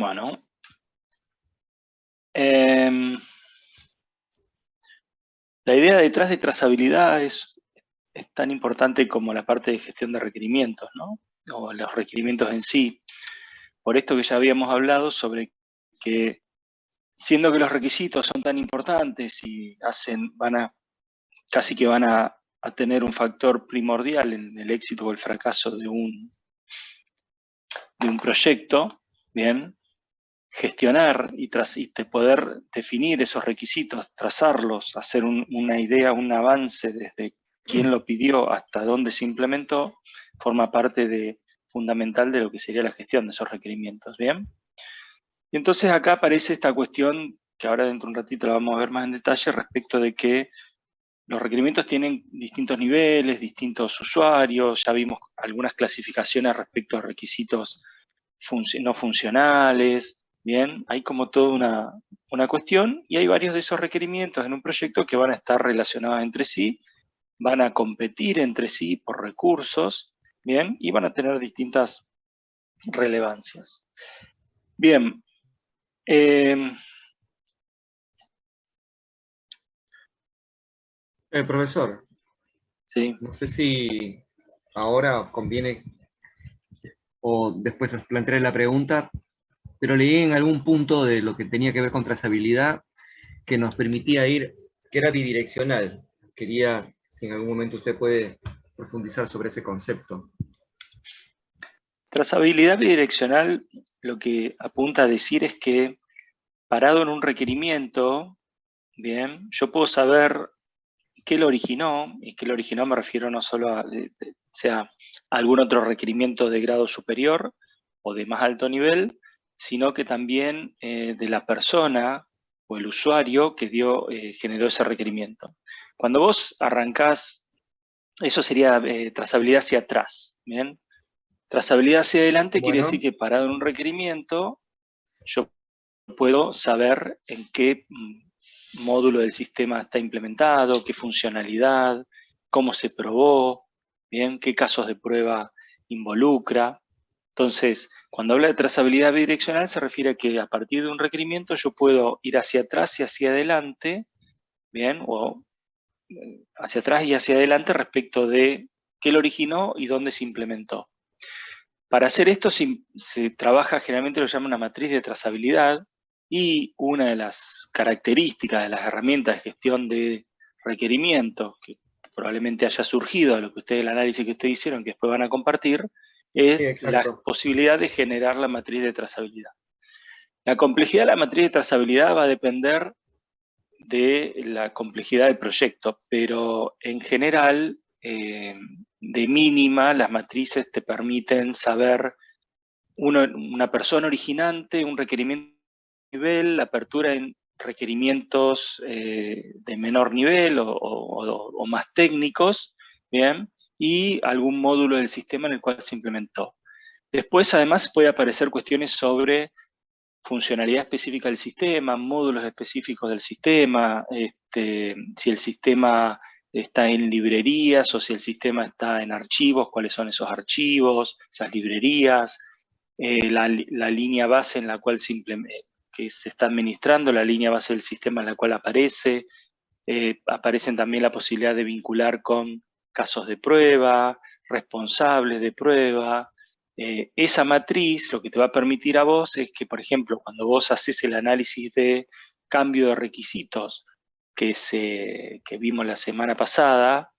Bueno. La idea detrás de trazabilidad es tan importante como la parte de gestión de requerimientos, ¿no? O los requerimientos en sí. Por esto que ya habíamos hablado sobre que, siendo que los requisitos son tan importantes y casi que van a tener un factor primordial en el éxito o el fracaso de un proyecto, ¿bien? Gestionar y poder definir esos requisitos, trazarlos, hacer una idea, un avance desde quién lo pidió hasta dónde se implementó, forma parte fundamental de lo que sería la gestión de esos requerimientos, ¿bien? Y entonces acá aparece esta cuestión, que ahora dentro de un ratito la vamos a ver más en detalle, respecto de que los requerimientos tienen distintos niveles, distintos usuarios, ya vimos algunas clasificaciones respecto a requisitos no funcionales, ¿bien? Hay como toda una cuestión y hay varios de esos requerimientos en un proyecto que van a estar relacionados entre sí, van a competir entre sí por recursos, ¿bien? Y van a tener distintas relevancias. Bien. Profesor, Sí. no sé si ahora conviene o después os plantearé la pregunta, pero leí en algún punto de lo que tenía que ver con trazabilidad que nos permitía ir, que era bidireccional. Quería, si en algún momento usted puede profundizar sobre ese concepto. Trazabilidad bidireccional lo que apunta a decir es que, parado en un requerimiento, bien, yo puedo saber qué lo originó, y qué lo originó me refiero no solo a sea algún otro requerimiento de grado superior o de más alto nivel, sino que también de la persona o el usuario que generó ese requerimiento. Cuando vos arrancás, eso sería trazabilidad hacia atrás, ¿bien? Trazabilidad hacia adelante quiere decir que, parado en un requerimiento, yo puedo saber en qué módulo del sistema está implementado, qué funcionalidad, cómo se probó, ¿bien? Qué casos de prueba involucra. Entonces, cuando habla de trazabilidad bidireccional se refiere a que a partir de un requerimiento yo puedo ir hacia atrás y hacia adelante, ¿bien? O hacia atrás y hacia adelante respecto de qué lo originó y dónde se implementó. Para hacer esto se trabaja, generalmente lo llama una matriz de trazabilidad, y una de las características de las herramientas de gestión de requerimientos, que probablemente haya surgido de lo que ustedes, el análisis que ustedes hicieron, que después van a compartir, es la posibilidad de generar la matriz de trazabilidad. La complejidad de la matriz de trazabilidad va a depender de la complejidad del proyecto, pero en general, de mínima, las matrices te permiten saber una persona originante, un requerimiento de nivel, la apertura en requerimientos de menor nivel o más técnicos, ¿bien? Y algún módulo del sistema en el cual se implementó. Después, además, puede aparecer cuestiones sobre funcionalidad específica del sistema, módulos específicos del sistema, si el sistema está en librerías o si el sistema está en archivos, cuáles son esos archivos, esas librerías, la línea base en la cual que se está administrando, la línea base del sistema en la cual aparece. Aparecen también la posibilidad de vincular con casos de prueba, responsables de prueba. Esa matriz lo que te va a permitir a vos es que, por ejemplo, cuando vos haces el análisis de cambio de requisitos que vimos la semana pasada,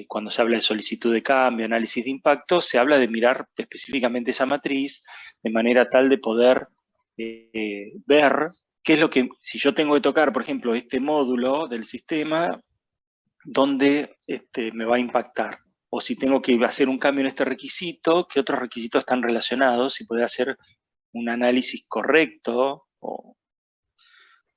cuando se habla de solicitud de cambio, análisis de impacto, se habla de mirar específicamente esa matriz de manera tal de poder ver qué es lo que, si yo tengo que tocar, por ejemplo, este módulo del sistema, dónde me va a impactar. O si tengo que hacer un cambio en este requisito, qué otros requisitos están relacionados, y poder hacer un análisis correcto o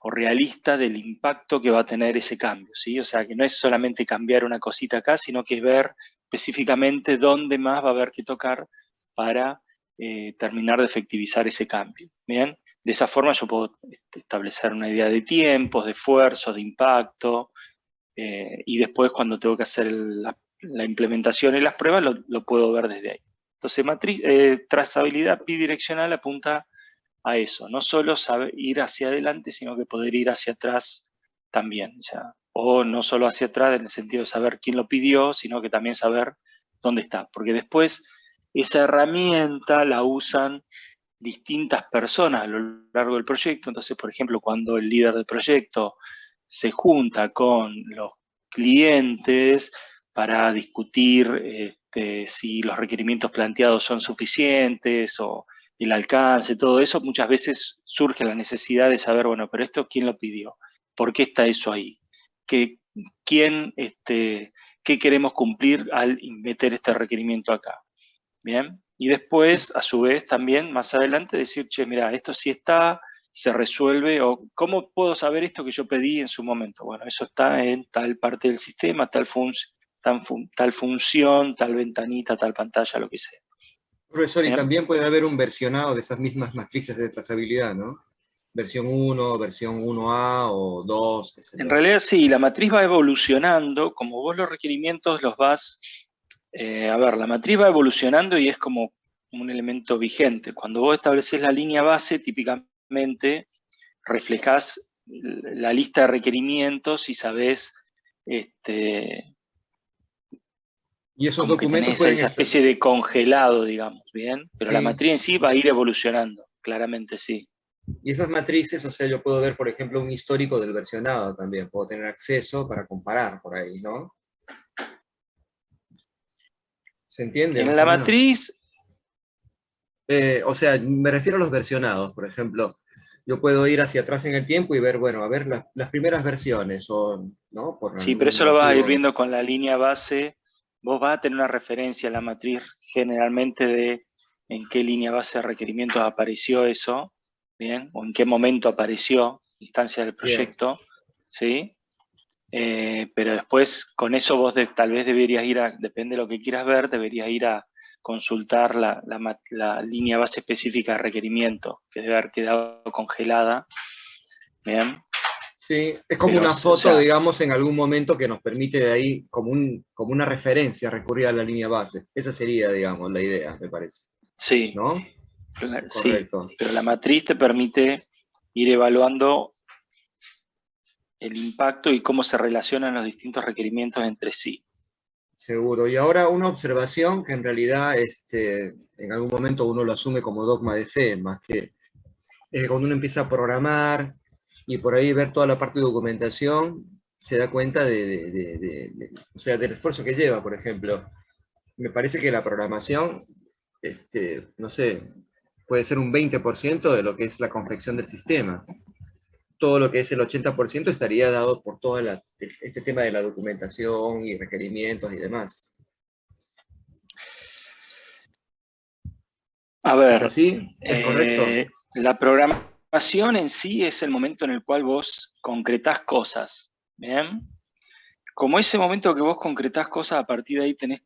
realista del impacto que va a tener ese cambio, ¿sí? O sea, que no es solamente cambiar una cosita acá, sino que es ver específicamente dónde más va a haber que tocar para terminar de efectivizar ese cambio, ¿bien? De esa forma yo puedo establecer una idea de tiempos, de esfuerzos, de impacto, y después cuando tengo que hacer la implementación y las pruebas lo puedo ver desde ahí. Entonces, trazabilidad bidireccional apunta a eso. No solo saber ir hacia adelante, sino que poder ir hacia atrás también. O no solo hacia atrás en el sentido de saber quién lo pidió, sino que también saber dónde está. Porque después esa herramienta la usan distintas personas a lo largo del proyecto. Entonces, por ejemplo, cuando el líder del proyecto se junta con los clientes para discutir si los requerimientos planteados son suficientes o el alcance, todo eso, muchas veces surge la necesidad de saber, bueno, pero esto ¿quién lo pidió? ¿Por qué está eso ahí? ¿Qué queremos cumplir al meter este requerimiento acá? Bien, y después, a su vez, también más adelante decir, che, mira, esto sí está, se resuelve, o ¿cómo puedo saber esto que yo pedí en su momento? Bueno, eso está en tal parte del sistema, tal función, tal ventanita, tal pantalla, lo que sea. Profesor, y Bien. también puede haber un versionado de esas mismas matrices de trazabilidad, ¿no? Versión 1, versión 1A o 2, qué sé En yo. realidad sí, la matriz va evolucionando, como vos los requerimientos los vas, a ver, la matriz va evolucionando y es como un elemento vigente. Cuando vos estableces la línea base, típicamente reflejás la lista de requerimientos y sabés, Y esos como que documentos tenés esa, pueden esa estar... especie de congelado, digamos, ¿bien? Pero la Sí, matriz en sí va a ir evolucionando, claramente sí. y esas matrices, o sea, yo puedo ver, por ejemplo, un histórico del versionado también, puedo tener acceso para comparar por ahí, ¿no? ¿Se entiende En más la o menos? matriz, O sea, me refiero a los versionados, por ejemplo. Yo puedo ir hacia atrás en el tiempo y ver, bueno, a ver las primeras versiones, o, ¿no? Por sí, pero algún eso lo vas a ir motivo. viendo con la línea base. Vos vas a tener una referencia en la matriz generalmente de en qué línea base de requerimientos apareció eso, ¿bien? O en qué momento apareció, instancia del Bien. proyecto, ¿sí? Pero después con eso vos tal vez deberías ir a, depende de lo que quieras ver, deberías ir a consultar la línea base específica de requerimiento, que debe haber quedado congelada, ¿bien? Sí, es como Pero, una o foto, sea, digamos, en algún momento que nos permite de ahí, como una referencia, recurrir a la línea base. Esa sería, digamos, la idea, me parece. sí, ¿No? sí, Correcto. pero la matriz te permite ir evaluando el impacto y cómo se relacionan los distintos requerimientos entre sí. Seguro. Y ahora una observación que en realidad en algún momento uno lo asume como dogma de fe, más que cuando uno empieza a programar y por ahí ver toda la parte de documentación, se da cuenta o sea, del esfuerzo que lleva, por ejemplo. Me parece que la programación, no sé, puede ser un 20% de lo que es la confección del sistema. Todo lo que es el 80% estaría dado por todo este tema de la documentación y requerimientos y demás. A ¿Es ver, así? ¿Es correcto? la programación en sí es el momento en el cual vos concretás cosas, ¿bien? Como ese momento que vos concretás cosas, a partir de ahí tenés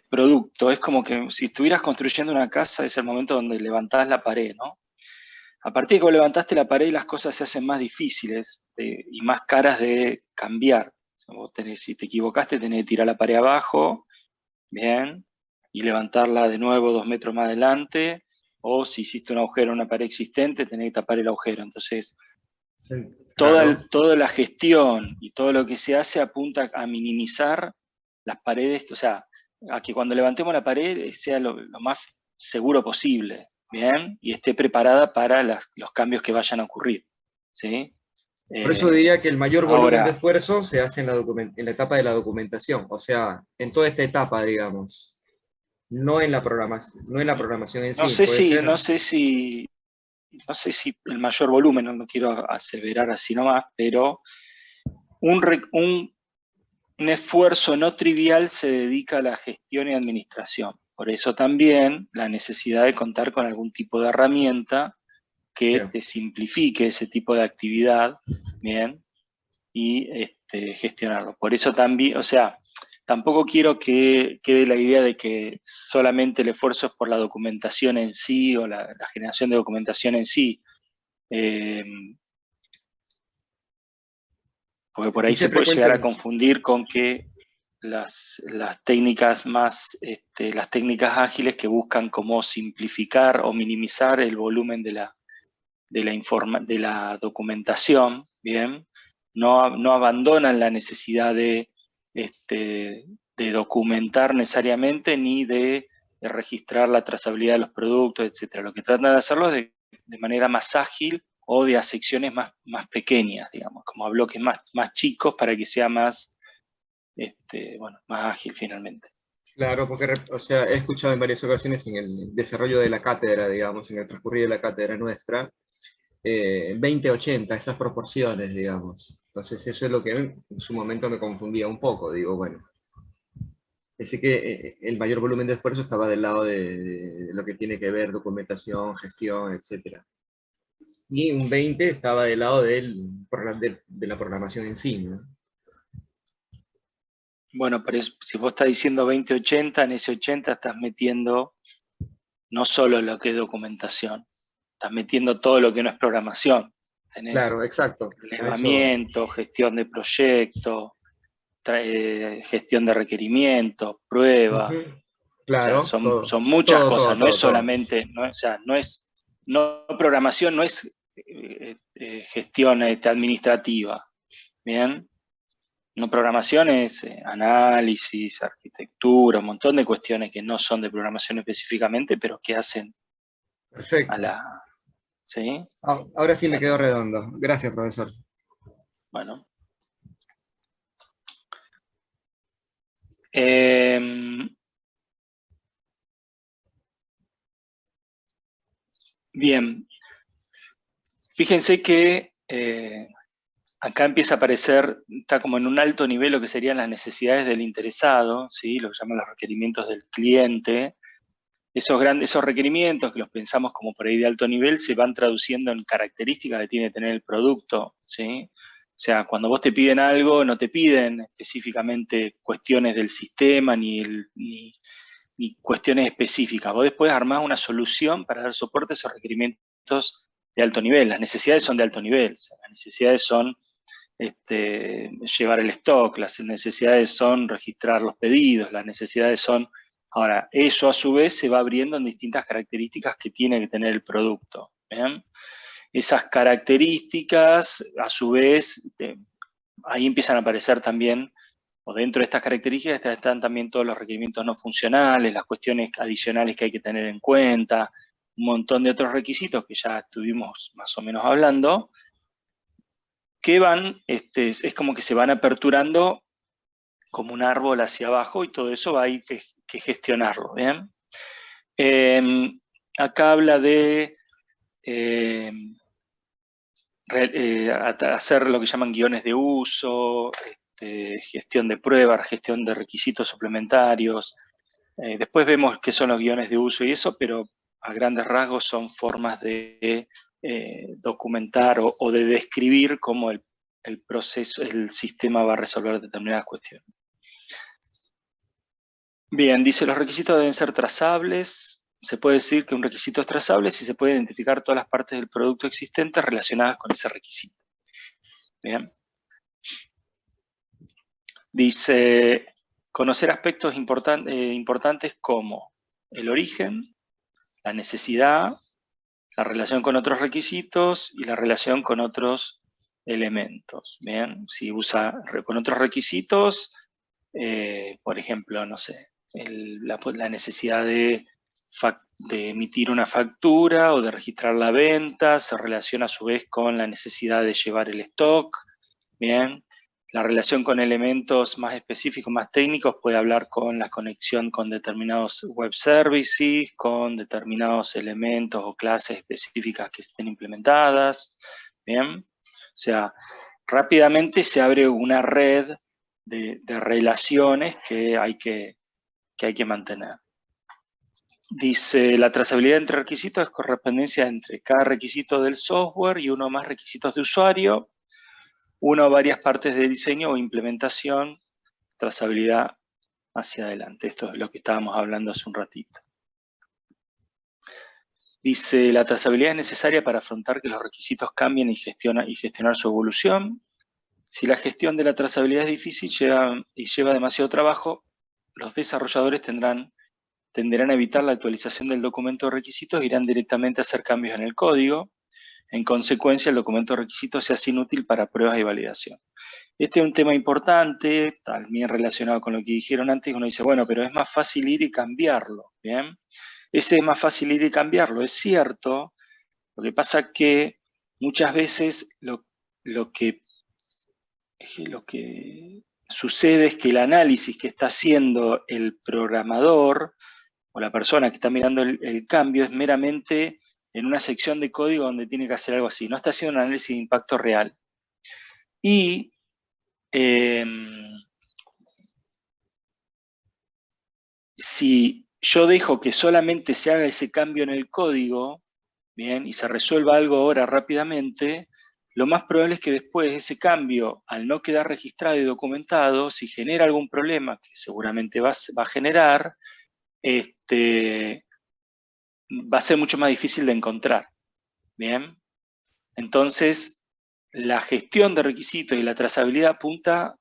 producto. Es como que si estuvieras construyendo una casa, es el momento donde levantás la pared, ¿no? A partir de que vos levantaste la pared, las cosas se hacen más difíciles y más caras de cambiar. O sea, si te equivocaste, tenés que tirar la pared abajo, bien, y levantarla de nuevo 2 metros más adelante, o si hiciste un agujero en una pared existente, tenés que tapar el agujero. Entonces, Sí, claro. toda la gestión y todo lo que se hace apunta a minimizar las paredes, o sea, a que cuando levantemos la pared sea lo más seguro posible, ¿bien? Y esté preparada para los cambios que vayan a ocurrir, ¿sí? Por eso diría que el mayor volumen de Ahora, esfuerzo se hace en la etapa de la documentación, o sea, en toda esta etapa, digamos, no en la programación en no sí, sé puede si, ser. no sé si, no sé si el mayor volumen, no quiero aseverar así nomás, pero un esfuerzo no trivial se dedica a la gestión y administración. Por eso también la necesidad de contar con algún tipo de herramienta que Bien. te simplifique ese tipo de actividad, ¿bien? Y gestionarlo. Por eso también, o sea, tampoco quiero que quede la idea de que solamente el esfuerzo es por la documentación en sí o la generación de documentación en sí. Eh, Porque por Y ahí se siempre puede llegar a cuenten, confundir con que las técnicas más, las técnicas ágiles que buscan cómo simplificar o minimizar el volumen de la documentación, ¿bien? No abandonan la necesidad de documentar necesariamente ni de registrar la trazabilidad de los productos, etc. Lo que tratan de hacerlo es de manera más ágil o de a secciones más pequeñas, digamos, como a bloques más chicos para que sea más, más ágil finalmente. Claro, porque, o sea, he escuchado en varias ocasiones en el desarrollo de la cátedra, digamos, en el transcurrir de la cátedra nuestra, 20-80, esas proporciones, digamos. Entonces eso es lo que en su momento me confundía un poco, digo, bueno. Pensé que el mayor volumen de esfuerzo estaba del lado de lo que tiene que ver documentación, gestión, etc. Y un 20 estaba del lado de la programación en sí, ¿no? Bueno, pero si vos estás diciendo 20-80, en ese 80 estás metiendo no solo lo que es documentación, estás metiendo todo lo que no es programación. Tenés Claro, exacto. relevamiento, gestión de proyecto, gestión de requerimientos, prueba. O sea, Claro, son muchas cosas, no es todo. solamente, no programación, no es gestión administrativa, ¿bien? No programación es análisis, arquitectura, un montón de cuestiones que no son de programación específicamente, pero que hacen a Perfecto. la... ¿Sí? Ahora O sí me sea, quedo redondo. Gracias, profesor. bueno. Bien. Fíjense que acá empieza a aparecer, está como en un alto nivel lo que serían las necesidades del interesado, ¿sí? Lo que llaman los requerimientos del cliente. Esos requerimientos, que los pensamos como por ahí de alto nivel, se van traduciendo en características que tiene que tener el producto, ¿sí? O sea, cuando vos te piden algo, no te piden específicamente cuestiones del sistema ni cuestiones específicas. Vos después armás una solución para dar soporte a esos requerimientos de alto nivel. Las necesidades son de alto nivel. O sea, las necesidades son llevar el stock, las necesidades son registrar los pedidos, las necesidades son... Ahora, eso a su vez se va abriendo en distintas características que tiene que tener el producto. ¿Bien? Esas características, a su vez, ahí empiezan a aparecer también, o dentro de estas características están también todos los requerimientos no funcionales, las cuestiones adicionales que hay que tener en cuenta, un montón de otros requisitos que ya estuvimos más o menos hablando, que van, es como que se van aperturando como un árbol hacia abajo y todo eso va a ir que gestionarlo, ¿bien? Acá habla de hacer lo que llaman guiones de uso, gestión de pruebas, gestión de requisitos suplementarios. Después vemos qué son los guiones de uso y eso, pero a grandes rasgos son formas de documentar o de describir cómo el proceso, el sistema va a resolver determinadas cuestiones. Bien, dice, los requisitos deben ser trazables. Se puede decir que un requisito es trazable si se puede identificar todas las partes del producto existente relacionadas con ese requisito. Bien. Dice, conocer aspectos importantes como el origen, la necesidad, la relación con otros requisitos y la relación con otros elementos. Bien, si usa con otros requisitos, por ejemplo, no sé, la necesidad de emitir una factura o de registrar la venta, se relaciona a su vez con la necesidad de llevar el stock. Bien, la relación con elementos más específicos, más técnicos, puede hablar con la conexión con determinados web services, con determinados elementos o clases específicas que estén implementadas. Bien, o sea, rápidamente se abre una red de relaciones que hay que mantener. Dice, la trazabilidad entre requisitos es correspondencia entre cada requisito del software y uno o más requisitos de usuario, una o varias partes de diseño o implementación, trazabilidad hacia adelante. Esto es lo que estábamos hablando hace un ratito. Dice, la trazabilidad es necesaria para afrontar que los requisitos cambien y gestionar su evolución. Si la gestión de la trazabilidad es difícil y lleva demasiado trabajo, los desarrolladores tenderán a evitar la actualización del documento de requisitos e irán directamente a hacer cambios en el código. En consecuencia, el documento de requisitos se hace inútil para pruebas y validación. Este es un tema importante, también relacionado con lo que dijeron antes. Uno dice, bueno, pero es más fácil ir y cambiarlo, ¿bien? Ese es más fácil ir y cambiarlo, es cierto. Lo que pasa es que muchas veces lo que sucede es que el análisis que está haciendo el programador o la persona que está mirando el cambio es meramente en una sección de código donde tiene que hacer algo así. No está haciendo un análisis de impacto real. Y si yo dejo que solamente se haga ese cambio en el código, bien, y se resuelva algo ahora rápidamente, lo más probable es que después ese cambio, al no quedar registrado y documentado, si genera algún problema, que seguramente va a generar, va a ser mucho más difícil de encontrar. Bien, entonces la gestión de requisitos y la trazabilidad apunta,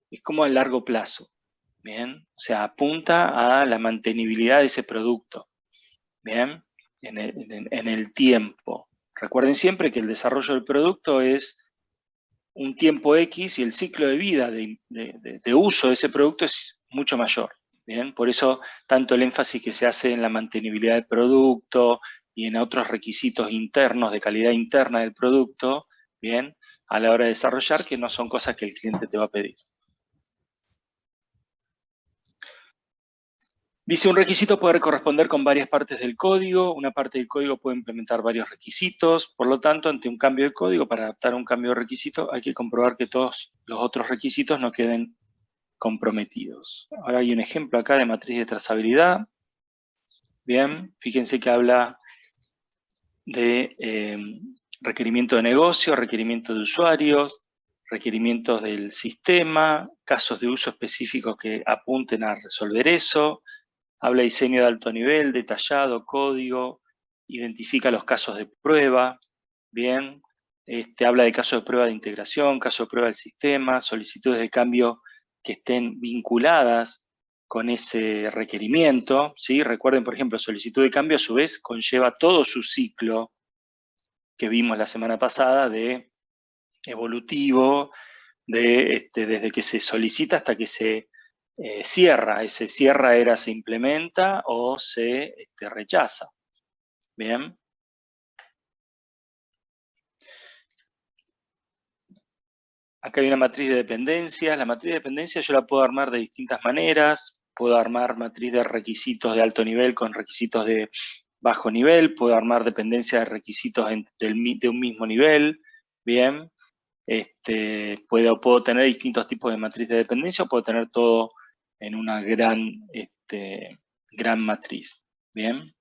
es como a largo plazo. Bien, o sea, apunta a la mantenibilidad de ese producto. Bien, en el tiempo. Recuerden siempre que el desarrollo del producto es un tiempo X y el ciclo de vida de uso de ese producto es mucho mayor. Bien, por eso tanto el énfasis que se hace en la mantenibilidad del producto y en otros requisitos internos de calidad interna del producto, bien, a la hora de desarrollar, que no son cosas que el cliente te va a pedir. Dice, un requisito puede corresponder con varias partes del código, una parte del código puede implementar varios requisitos, por lo tanto, ante un cambio de código, para adaptar un cambio de requisito, hay que comprobar que todos los otros requisitos no queden comprometidos. Ahora hay un ejemplo acá de matriz de trazabilidad. Bien, fíjense que habla de requerimiento de negocio, requerimiento de usuarios, requerimientos del sistema, casos de uso específicos que apunten a resolver eso. Habla de diseño de alto nivel, detallado, código, identifica los casos de prueba, bien, habla de casos de prueba de integración, casos de prueba del sistema, solicitudes de cambio que estén vinculadas con ese requerimiento, ¿sí? Recuerden, por ejemplo, solicitud de cambio a su vez conlleva todo su ciclo que vimos la semana pasada de evolutivo, desde que se solicita hasta que se cierra. Ese cierra era se implementa o se rechaza. Bien. Acá hay una matriz de dependencias. La matriz de dependencias yo la puedo armar de distintas maneras. Puedo armar matriz de requisitos de alto nivel con requisitos de bajo nivel. Puedo armar dependencias de requisitos de un mismo nivel. Bien. Puedo tener distintos tipos de matriz de dependencia o puedo tener todo en una gran matriz. Bien.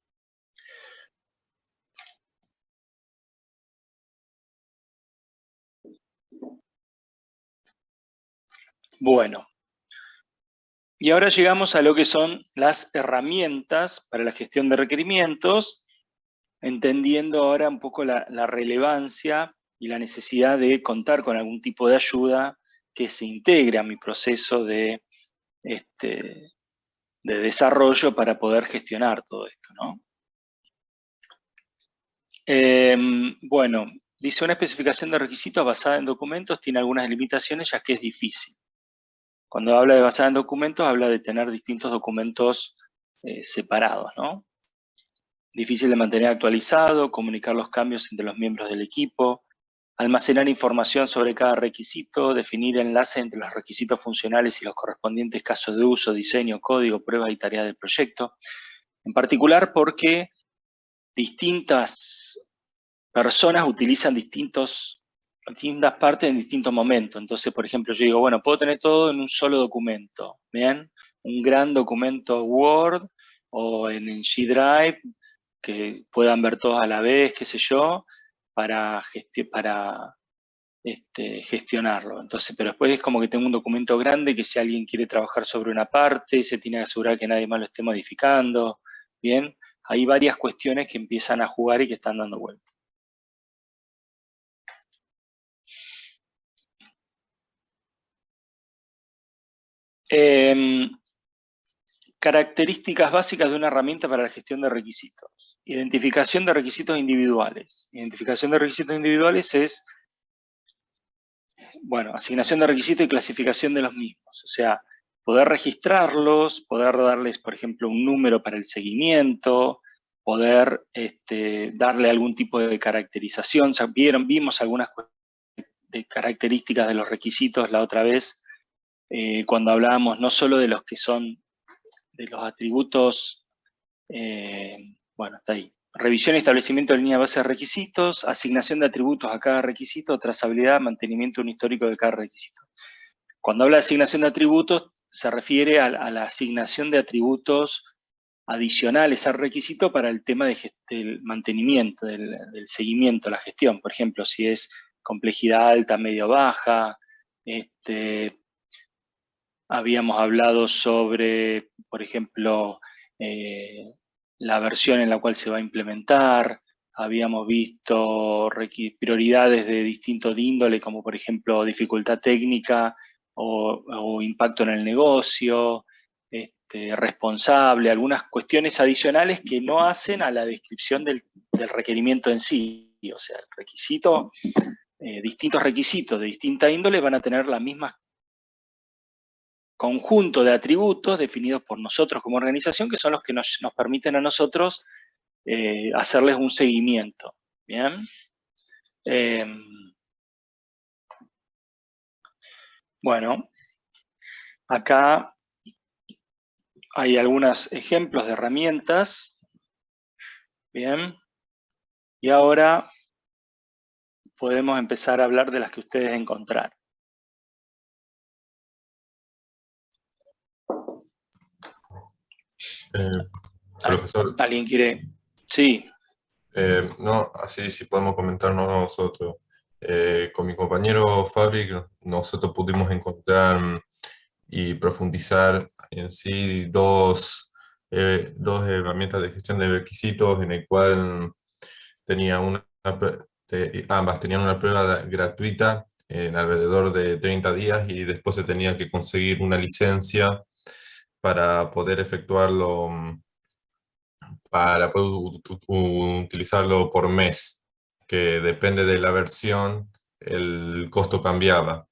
Bueno. Y ahora llegamos a lo que son las herramientas para la gestión de requerimientos, entendiendo ahora un poco la relevancia y la necesidad de contar con algún tipo de ayuda que se integre a mi proceso de desarrollo para poder gestionar todo esto, ¿no? Bueno, dice, una especificación de requisitos basada en documentos tiene algunas limitaciones ya que es difícil. Cuando habla de basada en documentos, habla de tener distintos documentos separados, ¿no? Difícil de mantener actualizado, comunicar los cambios entre los miembros del equipo, almacenar información sobre cada requisito, definir enlaces entre los requisitos funcionales y los correspondientes casos de uso, diseño, código, pruebas y tareas del proyecto. En particular porque distintas personas utilizan distintas partes en distintos momentos. Entonces, por ejemplo, yo digo, bueno, puedo tener todo en un solo documento, ¿bien? Un gran documento Word o en G Drive, que puedan ver todos a la vez, qué sé yo, para gestionarlo. Entonces, pero después es como que tengo un documento grande que si alguien quiere trabajar sobre una parte, se tiene que asegurar que nadie más lo esté modificando, ¿bien? Hay varias cuestiones que empiezan a jugar y que están dando vuelta. Características básicas de una herramienta para la gestión de requisitos. Identificación de requisitos individuales. Identificación de requisitos individuales es, bueno, asignación de requisitos y clasificación de los mismos. O sea, poder registrarlos, poder darles, por ejemplo, un número para el seguimiento, poder darle algún tipo de caracterización. Vimos algunas de características de los requisitos la otra vez, cuando hablábamos no solo de los que son de los atributos, bueno, está ahí. Revisión y establecimiento de línea de base de requisitos, asignación de atributos a cada requisito, trazabilidad, mantenimiento de un histórico de cada requisito. Cuando habla de asignación de atributos, se refiere a la asignación de atributos adicionales al requisito para el tema del mantenimiento, del seguimiento, la gestión. Por ejemplo, si es complejidad alta, media, baja. Habíamos hablado sobre, por ejemplo, la versión en la cual se va a implementar. Habíamos visto prioridades de distinto índole, como por ejemplo dificultad técnica o impacto en el negocio, responsable, algunas cuestiones adicionales que no hacen a la descripción del requerimiento en sí. O sea, el requisito, distintos requisitos de distinta índole van a tener la misma conjunto de atributos definidos por nosotros como organización, que son los que nos permiten a nosotros hacerles un seguimiento. ¿Bien? Bueno, acá hay algunos ejemplos de herramientas. Bien. Y ahora podemos empezar a hablar de las que ustedes encontraron. Profesor, ¿Alguien quiere? Sí. no, así sí podemos comentarnos nosotros. Con mi compañero Fabri, nosotros pudimos encontrar y profundizar en sí dos herramientas de gestión de requisitos, en el cual tenía ambas tenían una prueba gratuita en alrededor de 30 días, y después se tenía que conseguir una licencia para poder efectuarlo, para poder utilizarlo por mes, que depende de la versión, el costo cambiaba.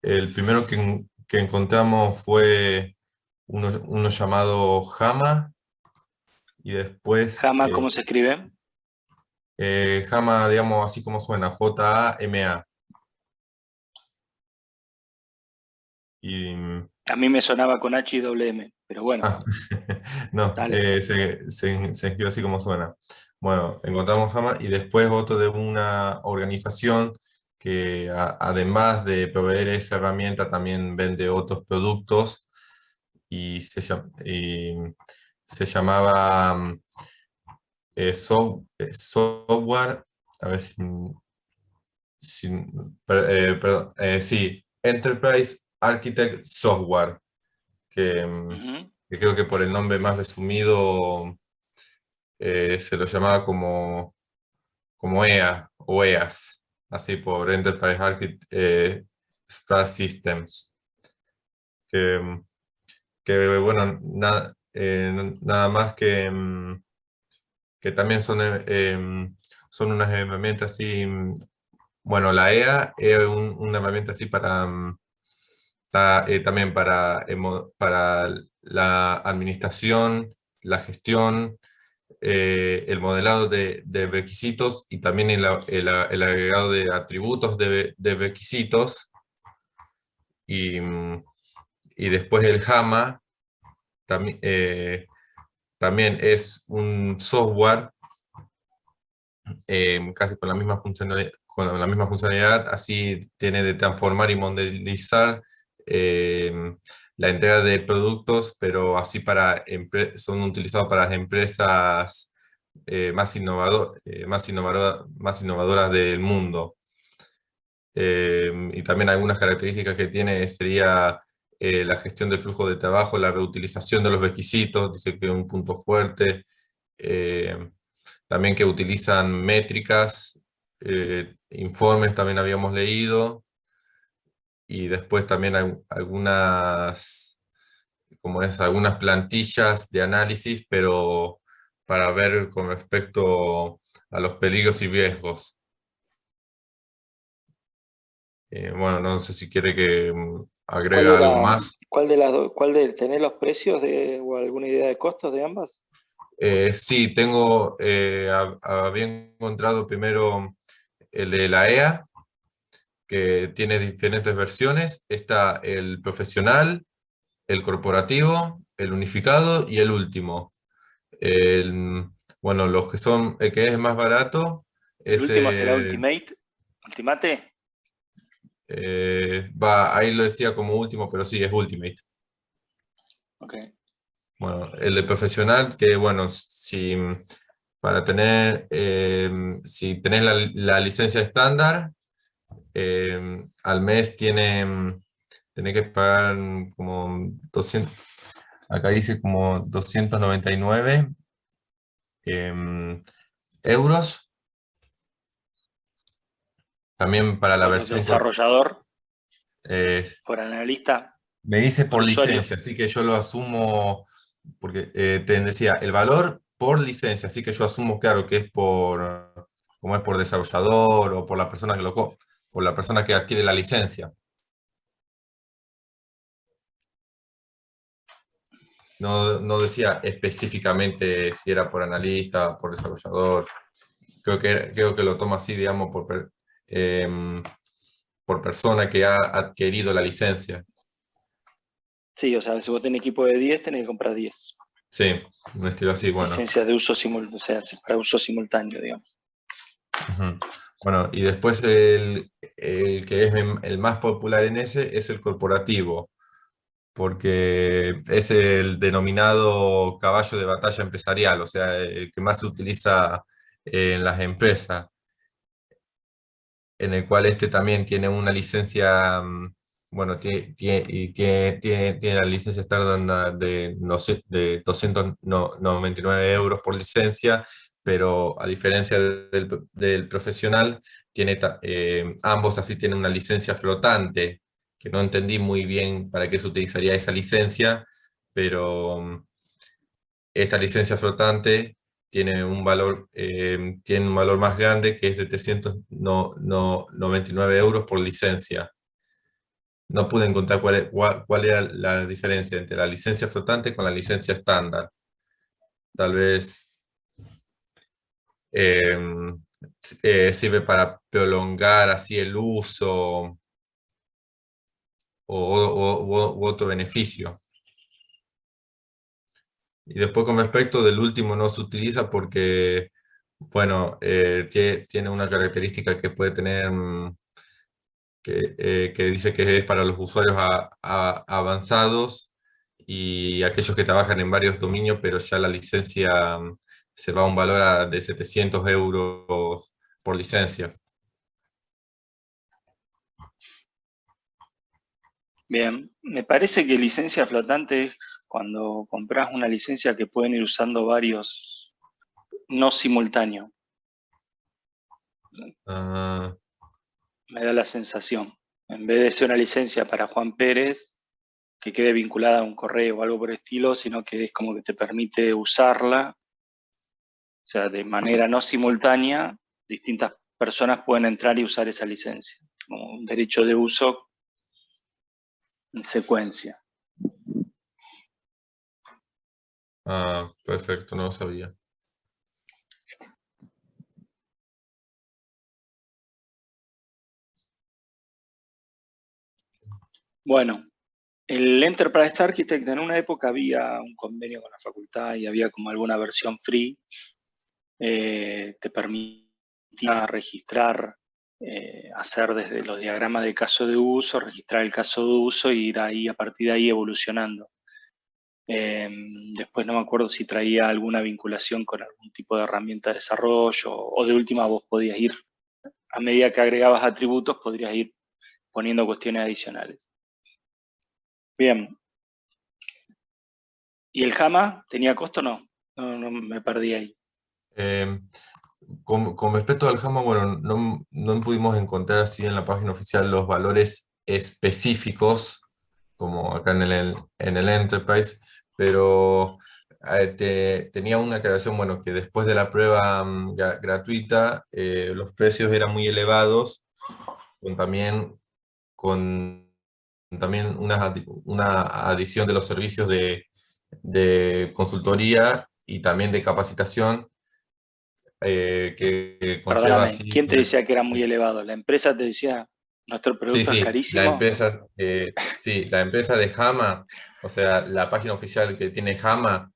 El primero que encontramos fue uno llamado Hama, y después ¿Hama cómo se escribe? Hama, digamos, así como suena, Jama. Y, A mí me sonaba con H y doble M, pero bueno, no, dale. se escribe así como suena. Bueno, encontramos Hama, y después otro de una organización que además de proveer esa herramienta también vende otros productos, y se llamaba software, a ver perdón, sí, Enterprise Architect Software, que, que creo que por el nombre más resumido se lo llamaba como EA o EAS, así por Enterprise Architect Systems. Que bueno, nada más que también son unas herramientas así. Bueno, la EA es una herramienta así también para la administración, la gestión, el modelado de requisitos, y también el agregado de atributos de requisitos. Y después el Hama también es un software casi con la misma funcionalidad, así tiene de transformar y modelizar la entrega de productos, pero así son utilizados para las empresas más innovadoras del mundo. Y también algunas características que tiene sería la gestión del flujo de trabajo, la reutilización de los requisitos, dice que es un punto fuerte. También que utilizan métricas, informes también habíamos leído, y después también hay algunas, algunas plantillas de análisis, pero para ver con respecto a los peligros y riesgos. Bueno, no sé si quiere que ¿Cuál agrega algo era, más. cuál de las dos, tenés los precios o alguna idea de costos de ambas? Sí, tengo, había encontrado primero el de la EA, que tiene diferentes versiones. Está el profesional, el corporativo, el unificado y el último. El, bueno, los que son, el que es más barato El es último será Ultimate. ahí lo decía como último, pero sí, es Ultimate. Ok. Bueno, el de profesional, que bueno, si para tener, si tenés la licencia estándar, al mes tenés que pagar como 200, acá dice como 299 euros. También para la Por versión, desarrollador, eh, por analista, me dice por por usuario. licencia, así que yo lo asumo, porque te decía, el valor por licencia, así que yo asumo, claro, que es como es por desarrollador o por la persona que por la persona que adquiere la licencia. No decía específicamente si era por analista, por desarrollador. Creo que lo toma así, digamos, por persona que ha adquirido la licencia. Sí, o sea, si vos tenés equipo de 10, tenés que comprar 10. Sí, un estilo así, bueno. Licencias de uso o sea, para uso simultáneo, digamos. Ujú. Bueno, y después el que es el más popular en ese es el corporativo, porque es el denominado caballo de batalla empresarial, o sea, el que más se utiliza en las empresas, en el cual este también tiene una licencia, bueno, tiene la licencia estándar de, no sé, de 299 euros por licencia, pero a diferencia del profesional, ambos así tienen una licencia flotante, que no entendí muy bien para qué se utilizaría esa licencia, pero esta licencia flotante tiene un valor más grande, que es de 399 euros por licencia. No pude encontrar cuál era la diferencia entre la licencia flotante con la licencia estándar. Tal vez eh, sirve para prolongar así el uso u otro beneficio. Y después con respecto del último no se utiliza porque, bueno, tiene una característica que puede tener, que dice que es para los usuarios avanzados y aquellos que trabajan en varios dominios, pero ya la licencia se va a un valor de 700 euros por licencia. Bien, me parece que licencia flotante es cuando compras una licencia que pueden ir usando varios, no simultáneo. Ah, Me da la sensación. En vez de ser una licencia para Juan Pérez, que quede vinculada a un correo o algo por el estilo, sino que es como que te permite usarla, o sea, de manera no simultánea, distintas personas pueden entrar y usar esa licencia, como un derecho de uso en secuencia. perfecto, no lo sabía. Bueno, el Enterprise Architect en una época había un convenio con la facultad y había como alguna versión free. Te permitía registrar, hacer desde los diagramas de caso de uso, registrar el caso de uso y ir ahí a partir de ahí evolucionando. Después no me acuerdo si traía alguna vinculación con algún tipo de herramienta de desarrollo o de última vos podías ir, a medida que agregabas atributos, podrías ir poniendo cuestiones adicionales. Bien. ¿Y el JAMA tenía costo o no? No, me perdí ahí. Con respecto al JAMA, bueno, no pudimos encontrar así en la página oficial los valores específicos, como acá en el Enterprise, pero tenía una aclaración, bueno, que después de la prueba gratuita, los precios eran muy elevados, con también, con también una adición de los servicios de consultoría y también de capacitación, que conlleva Perdóname, así. ¿quién te decía que era muy elevado? ¿La empresa te decía, nuestro Sí, producto es sí, carísimo? sí, la empresa de Hama, o sea, la página oficial que tiene Hama,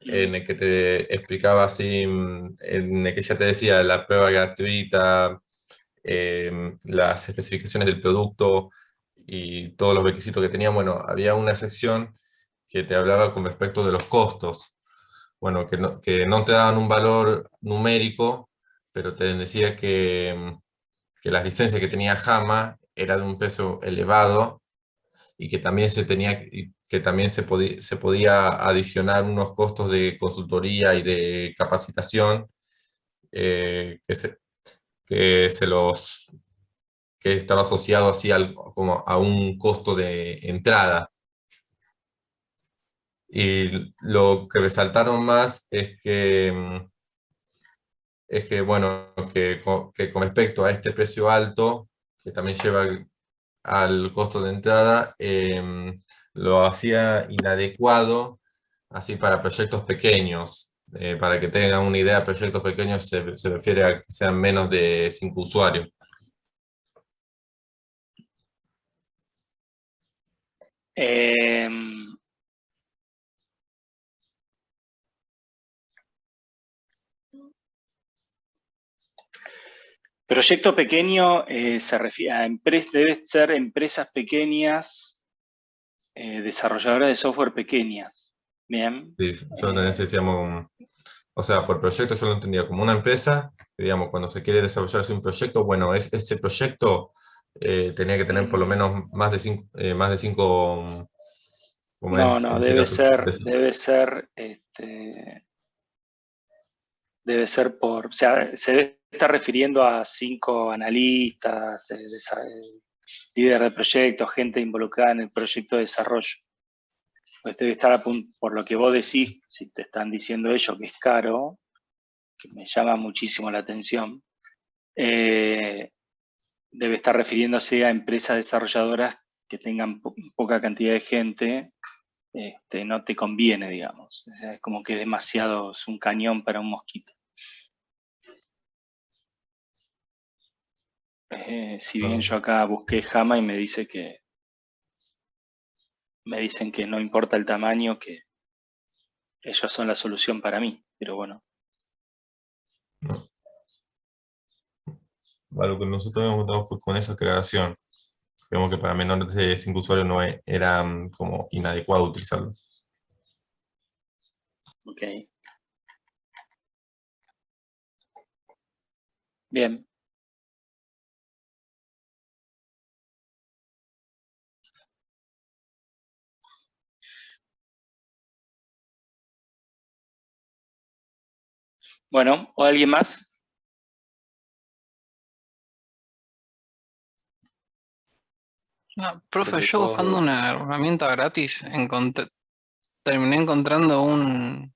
en Mm. el que te explicaba así, en el que ya te decía la prueba gratuita, las especificaciones del producto y todos los requisitos que tenía. Bueno, había una sección que te hablaba con respecto de los costos. Bueno, que no te daban un valor numérico, pero te decía que las licencias que tenía Hama eran de un peso elevado y que también y que también se podía adicionar unos costos de consultoría y de capacitación, que se los que estaba asociado así como a un costo de entrada. Y lo que resaltaron más es que, bueno, que con respecto a este precio alto, que también lleva al costo de entrada, lo hacía inadecuado así para proyectos pequeños. Para que tengan una idea, proyectos pequeños se refiere a que sean menos de 5 usuarios. Em, Proyecto pequeño se refiere a deben ser empresas pequeñas, desarrolladoras de software pequeñas. Bien. Sí, yo también decíamos, o sea, por proyecto yo lo entendía como una empresa, que, digamos, cuando se quiere desarrollarse un proyecto, bueno, ese proyecto tenía que tener por lo menos más de cinco, como No, es, no, empleados. debe ser por, o sea, se está refiriendo a 5 analistas, líderes de proyectos, gente involucrada en el proyecto de desarrollo. Pues debe estar por lo que vos decís, si te están diciendo ellos que es caro, que me llama muchísimo la atención, debe estar refiriéndose a empresas desarrolladoras que tengan poca cantidad de gente. No te conviene, digamos. O sea, es como que demasiado, es un cañón para un mosquito. Si bien yo acá busqué Hama y me dicen que no importa el tamaño, que ellos son la solución para mí, pero bueno. No. Lo que nosotros habíamos contado fue con esa creación. Creemos que para menores de 5 usuarios no era como inadecuado utilizarlo. Ok. Bien. Bueno, ¿o alguien más? Profe, yo buscando una herramienta gratis, terminé encontrando un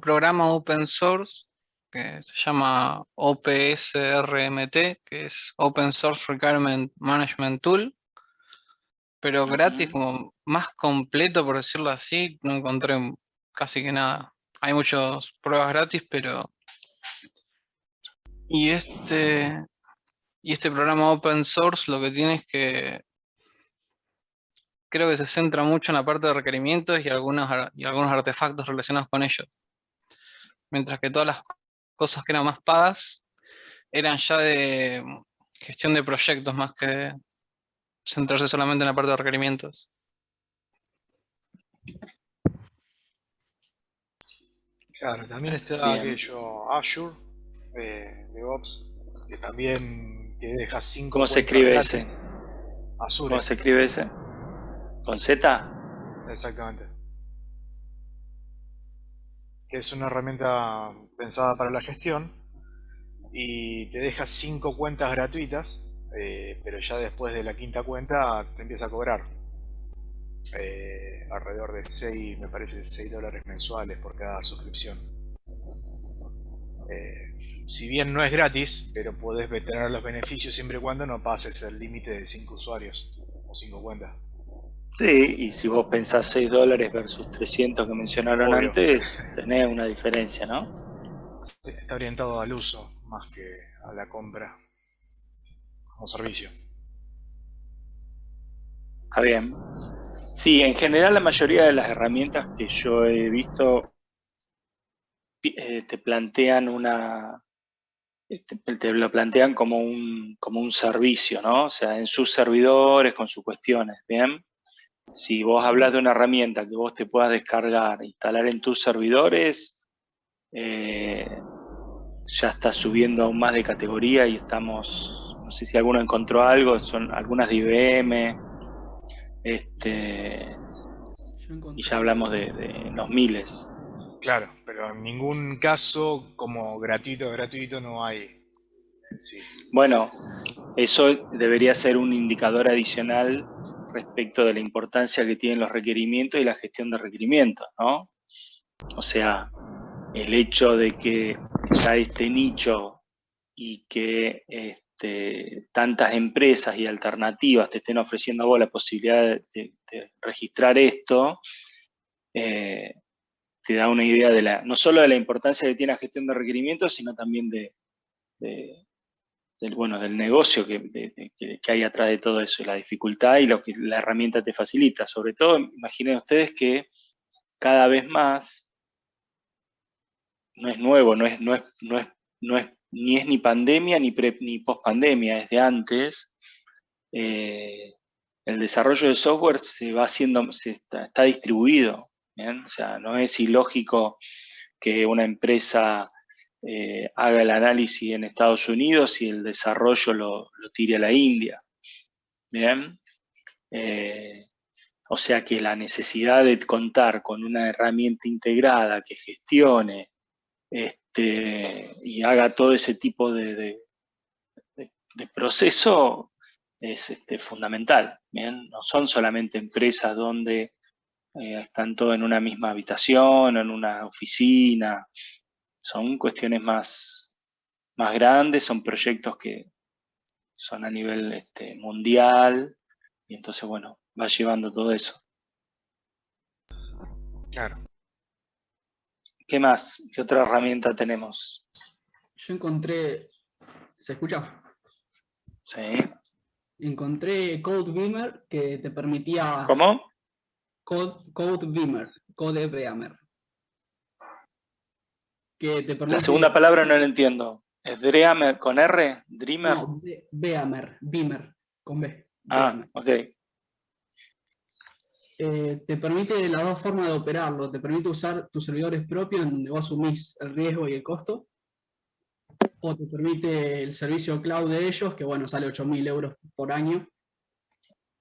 programa open source que se llama OPSRMT, que es Open Source Requirement Management Tool, pero gratis, como más completo, por decirlo así, no encontré casi que nada. Hay muchas pruebas gratis, pero... Y este programa open source lo que tiene es que creo que se centra mucho en la parte de requerimientos y algunos artefactos relacionados con ellos. Mientras que todas las cosas que eran más pagas eran ya de gestión de proyectos más que centrarse solamente en la parte de requerimientos. Claro, también está Bien. aquello Azure DevOps, que también te deja 5 ¿Cómo se cuentas escribe gratis. ese? Azure. ¿Cómo se escribe ese? ¿Con Z? Exactamente. Que es una herramienta pensada para la gestión y te deja 5 cuentas gratuitas pero ya después de la quinta cuenta te empieza a cobrar alrededor de 6, me parece, $6 mensuales por cada suscripción. Si bien no es gratis, pero podés tener los beneficios siempre y cuando no pases el límite de 5 usuarios o 5 cuentas. Sí, y si vos pensás $6 versus 300 que mencionaron Obvio. antes, tenés una diferencia, ¿no? Está orientado al uso más que a la compra como servicio. Está bien. Sí, en general la mayoría de las herramientas que yo he visto te plantean te lo plantean como un servicio, ¿no? O sea, en sus servidores, con sus cuestiones, ¿bien? Si vos hablas de una herramienta que vos te puedas descargar, instalar en tus servidores, ya está subiendo aún más de categoría y estamos, no sé si alguno encontró algo, son algunas de IBM, y ya hablamos de los miles. Claro, pero en ningún caso como gratuito no hay en sí. Bueno, eso debería ser un indicador adicional respecto de la importancia que tienen los requerimientos y la gestión de requerimientos, ¿no? O sea, el hecho de que ya este nicho y que tantas empresas y alternativas te estén ofreciendo a vos la posibilidad de registrar esto, te da una idea de no solo de la importancia que tiene la gestión de requerimientos, sino también del negocio que hay atrás de todo eso, y la dificultad y lo que la herramienta te facilita. Sobre todo, imaginen ustedes que cada vez más, no es nuevo, ni es ni pandemia ni post-pandemia, es de antes. El desarrollo de software está distribuido, ¿bien? O sea, no es ilógico que una empresa haga el análisis en Estados Unidos y el desarrollo lo tire a la India. ¿Bien? O sea que la necesidad de contar con una herramienta integrada que gestione y haga todo ese tipo de proceso es fundamental. ¿Bien? No son solamente empresas donde están todos en una misma habitación, en una oficina. Son cuestiones más grandes, son proyectos que son a nivel mundial, y entonces, bueno, va llevando todo eso. Claro. ¿Qué más? ¿Qué otra herramienta tenemos? Yo encontré, ¿se escucha? Sí. Encontré CodeBeamer que te permitía... ¿Cómo? CodeBeamer, que te permite... La segunda palabra no la entiendo. ¿Es Dreamer con R? ¿Dreamer? No, Beamer, con B. Ah, Beamer. ok. Te permite las dos formas de operarlo. Te permite usar tus servidores propios en donde vos asumís el riesgo y el costo. O te permite el servicio cloud de ellos, que bueno, sale 8.000 euros por año.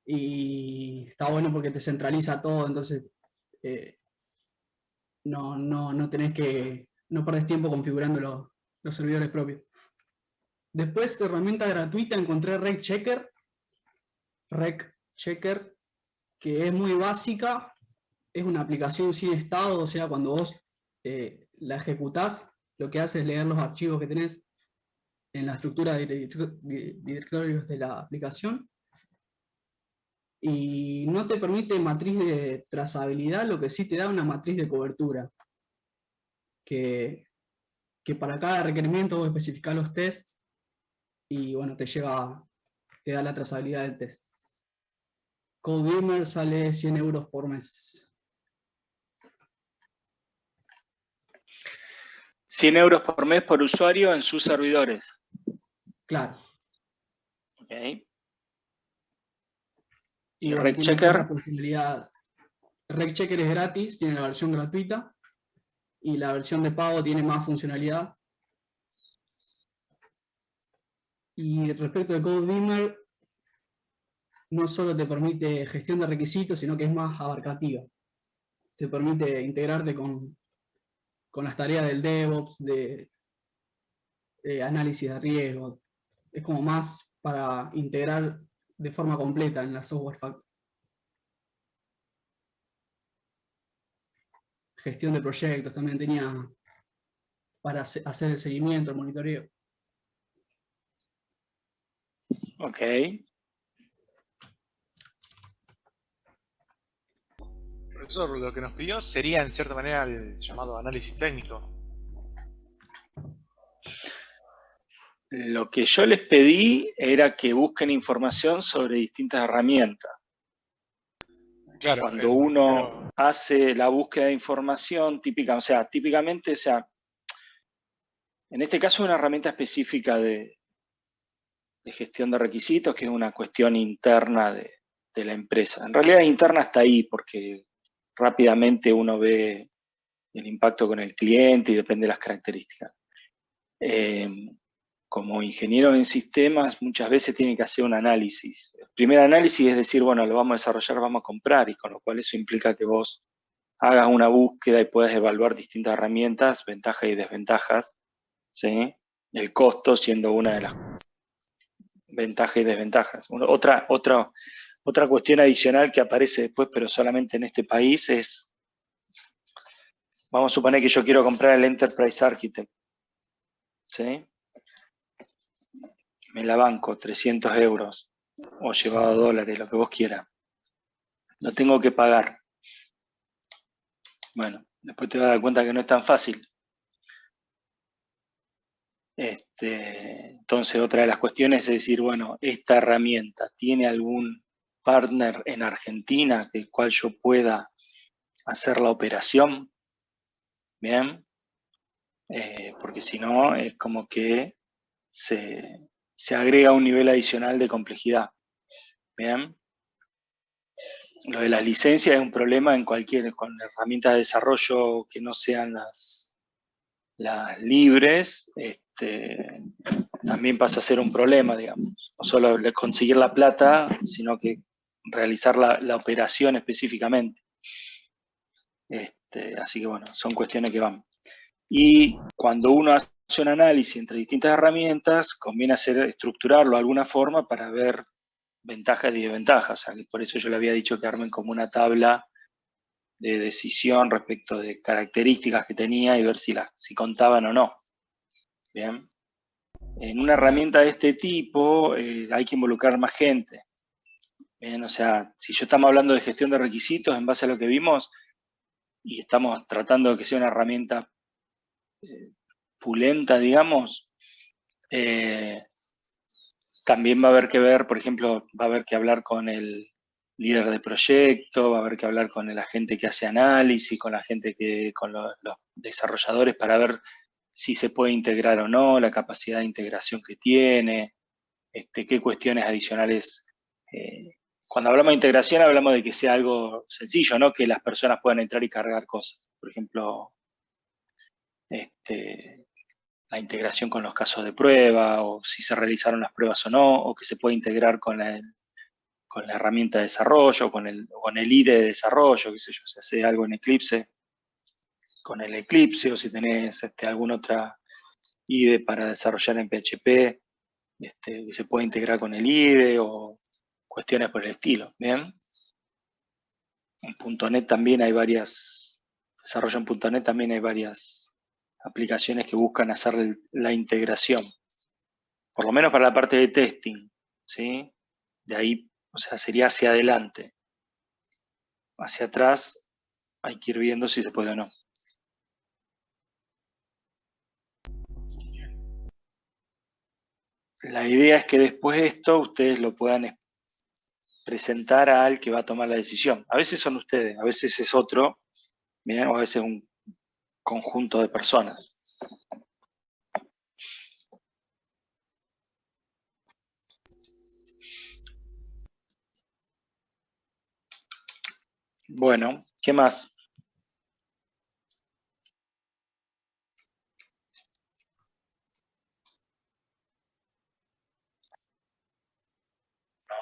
Y está bueno porque te centraliza todo, entonces no tenés que... No perdés tiempo configurando los servidores propios. Después, de herramienta gratuita, encontré RegChecker, que es muy básica, es una aplicación sin estado, o sea, cuando vos la ejecutás, lo que hace es leer los archivos que tenés en la estructura de directorios de la aplicación, y no te permite matriz de trazabilidad, lo que sí te da una matriz de cobertura, que para cada requerimiento vos especificás los tests, y bueno, te da la trazabilidad del test. CodeBeamer sale 100 euros por mes. 100 euros por mes por usuario en sus servidores. Claro. Ok. Y bueno, RegChecker. tiene funcionalidad. RegChecker es gratis, tiene la versión gratuita. Y la versión de pago tiene más funcionalidad. Y respecto de CodeBeamer, no solo te permite gestión de requisitos, sino que es más abarcativa. Te permite integrarte con las tareas del DevOps, de análisis de riesgo. Es como más para integrar de forma completa en la software factory. Gestión de proyectos también tenía para hacer el seguimiento, el monitoreo. Ok. Profesor, lo que nos pidió sería en cierta manera el llamado análisis técnico. Lo que yo les pedí era que busquen información sobre distintas herramientas. Claro, Cuando uno hace la búsqueda de información típica, típicamente, en este caso una herramienta específica de gestión de requisitos, que es una cuestión interna de la empresa. En realidad interna está ahí, porque rápidamente uno ve el impacto con el cliente y depende de las características. Como ingeniero en sistemas, muchas veces tiene que hacer un análisis. El primer análisis es decir, bueno, lo vamos a desarrollar, vamos a comprar, y con lo cual eso implica que vos hagas una búsqueda y puedas evaluar distintas herramientas, ventajas y desventajas, ¿sí? El costo siendo una de las ventajas y desventajas. Otra cuestión adicional que aparece después, pero solamente en este país, es, vamos a suponer que yo quiero comprar el Enterprise Architect, ¿sí? Me la banco, 300 euros, o llevado a dólares, lo que vos quieras. Lo tengo que pagar. Bueno, después te vas a dar cuenta que no es tan fácil. Entonces, otra de las cuestiones es decir, bueno, esta herramienta tiene algún partner en Argentina del cual yo pueda hacer la operación, ¿bien? Porque si no, es como que se agrega un nivel adicional de complejidad, ¿bien? Lo de las licencias es un problema con herramientas de desarrollo que no sean las libres, también pasa a ser un problema, digamos. No solo conseguir la plata, sino que realizar la operación específicamente. Así que bueno, son cuestiones que van. Y cuando uno hace un análisis entre distintas herramientas, conviene estructurarlo de alguna forma para ver ventajas y desventajas. O sea, que por eso yo le había dicho que armen como una tabla de decisión respecto de características que tenía y ver si contaban o no. Bien. En una herramienta de este tipo hay que involucrar más gente. Bien, o sea, si yo estamos hablando de gestión de requisitos en base a lo que vimos y estamos tratando de que sea una herramienta pulenta, digamos, también va a haber que ver, por ejemplo, va a haber que hablar con el líder de proyecto, va a haber que hablar con la gente que hace análisis, con con los desarrolladores para ver si se puede integrar o no, la capacidad de integración que tiene, qué cuestiones adicionales. Cuando hablamos de integración hablamos de que sea algo sencillo, ¿no? Que las personas puedan entrar y cargar cosas. Por ejemplo, la integración con los casos de prueba, o si se realizaron las pruebas o no, o que se puede integrar con la herramienta de desarrollo, con el IDE de desarrollo, qué sé yo, si hace algo en Eclipse, con el Eclipse, o si tenés alguna otra IDE para desarrollar en PHP, que se puede integrar con el IDE, o cuestiones por el estilo, ¿bien? En .NET también hay desarrollo en .NET también hay varias aplicaciones que buscan hacer la integración, por lo menos para la parte de testing, ¿sí? De ahí, o sea, sería hacia adelante. Hacia atrás hay que ir viendo si se puede o no. La idea es que después de esto ustedes lo puedan presentar al que va a tomar la decisión. A veces son ustedes, a veces es otro, ¿bien? O a veces un conjunto de personas. Bueno, ¿qué más? ¿No?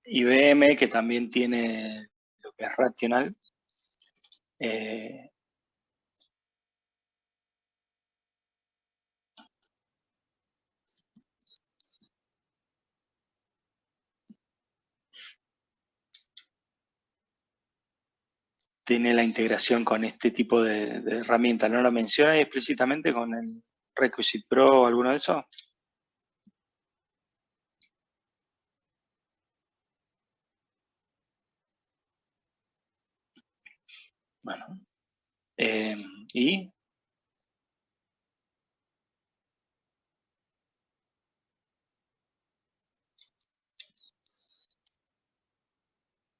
IBM, que también tiene lo que es Rational. Tiene la integración con este tipo de herramientas. ¿No lo menciona explícitamente con el Requisite Pro o alguno de esos? Bueno. ¿Y?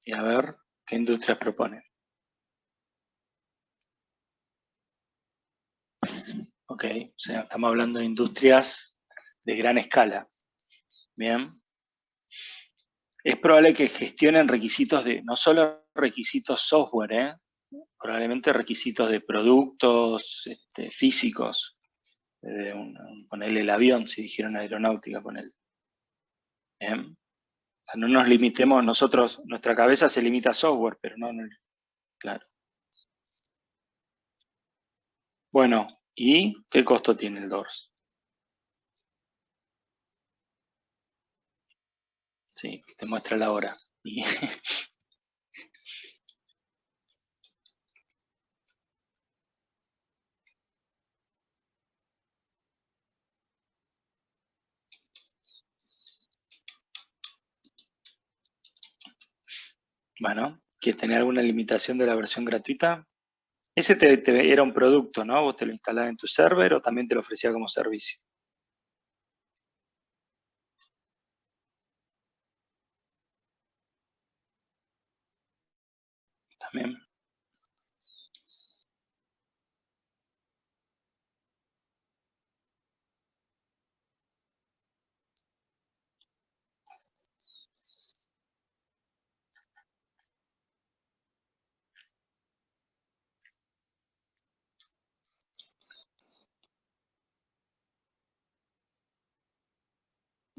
Y a ver, ¿qué industrias propone? Ok, o sea, estamos hablando de industrias de gran escala. Bien. Es probable que gestionen requisitos no solo requisitos software, probablemente requisitos de productos físicos. Ponerle el avión, si dijeron aeronáutica, ponerle. Bien. O sea, no nos limitemos, nosotros, nuestra cabeza se limita a software, pero no, claro. Bueno, ¿y qué costo tiene el DORS? Sí, te muestra la hora. Bueno, ¿quieres tener alguna limitación de la versión gratuita? Ese era un producto, ¿no? Vos te lo instalabas en tu server o también te lo ofrecía como servicio. También.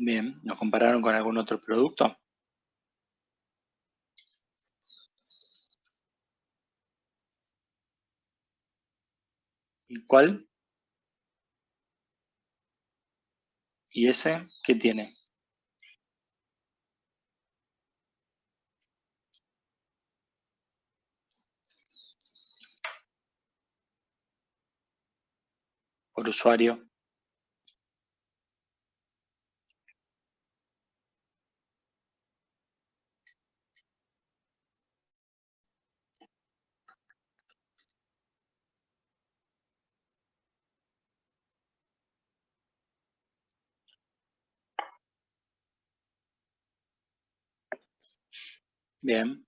Bien, ¿nos compararon con algún otro producto? ¿Y cuál? ¿Y ese qué tiene? Por usuario. Bien.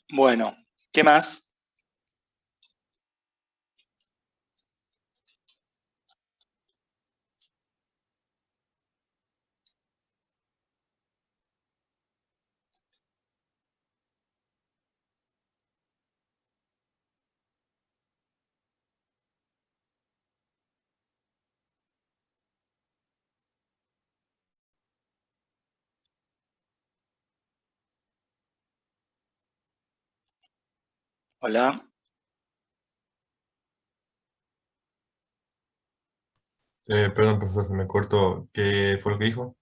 Bueno, ¿qué más? Hola. Perdón, profesor, se me cortó. ¿Qué fue lo que dijo?